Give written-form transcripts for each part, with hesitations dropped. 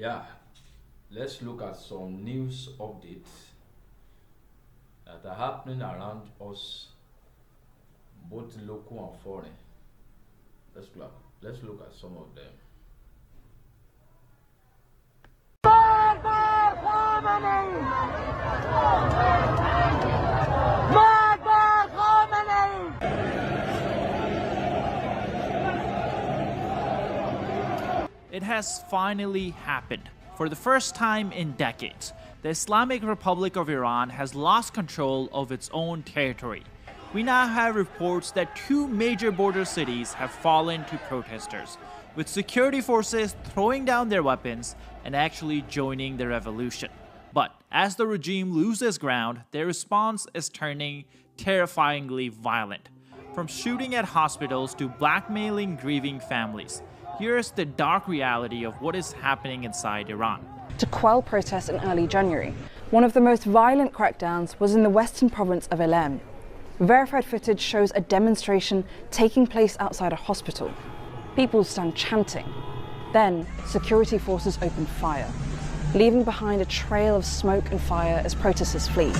Yeah, let's look at some news updates that are happening around us, both local and foreign. Let's look at some of them. It has finally happened. For the first time in decades, the Islamic Republic of Iran has lost control of its own territory. We now have reports that two major border cities have fallen to protesters, with security forces throwing down their weapons and actually joining the revolution. But as the regime loses ground, their response is turning terrifyingly violent. From shooting at hospitals to blackmailing grieving families, here's the dark reality of what is happening inside Iran. To quell protests in early January, one of the most violent crackdowns was in the western province of Ilem. Verified footage shows a demonstration taking place outside a hospital. People stand chanting. Then, security forces open fire, leaving behind a trail of smoke and fire as protesters flee.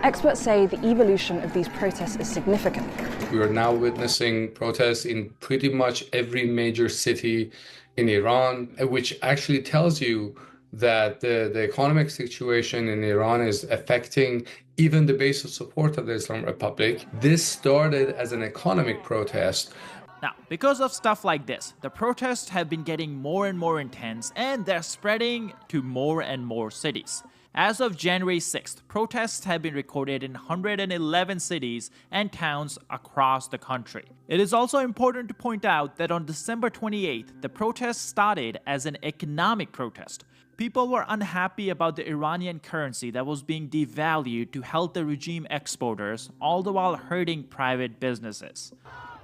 Experts say the evolution of these protests is significant. We are now witnessing protests in pretty much every major city in Iran, which actually tells you that the economic situation in Iran is affecting even the base of support of the Islamic Republic. This started as an economic protest. Now, because of stuff like this, the protests have been getting more and more intense and they're spreading to more and more cities. As of January 6th, protests have been recorded in 111 cities and towns across the country. It is also important to point out that on December 28th, the protests started as an economic protest. People were unhappy about the Iranian currency that was being devalued to help the regime exporters, all the while hurting private businesses.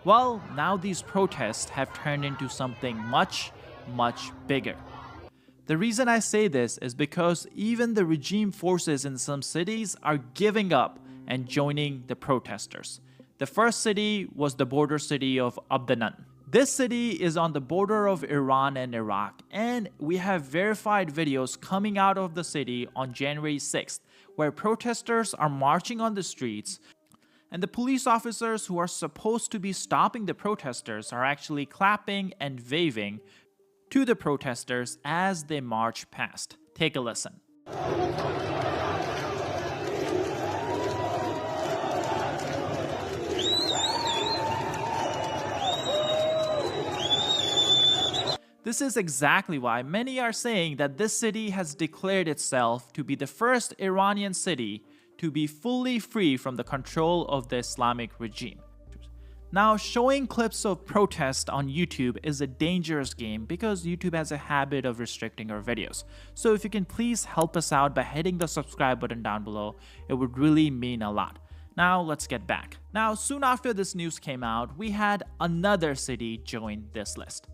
Well, now these protests have turned into something much, much bigger. The reason I say this is because even the regime forces in some cities are giving up and joining the protesters. The first city was the border city of Abdanan. This city is on the border of Iran and Iraq, and we have verified videos coming out of the city on January 6th, where protesters are marching on the streets, and the police officers who are supposed to be stopping the protesters are actually clapping and waving to the protesters as they march past. Take a listen. This is exactly why many are saying that this city has declared itself to be the first Iranian city to be fully free from the control of the Islamic regime. Now, showing clips of protest on YouTube is a dangerous game because YouTube has a habit of restricting our videos. So if you can please help us out by hitting the subscribe button down below, it would really mean a lot. Now let's get back. Now, soon after this news came out, we had another city join this list.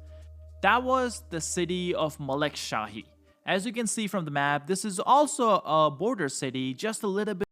That was the city of Malik Shahi. As you can see from the map, this is also a border city just a little bit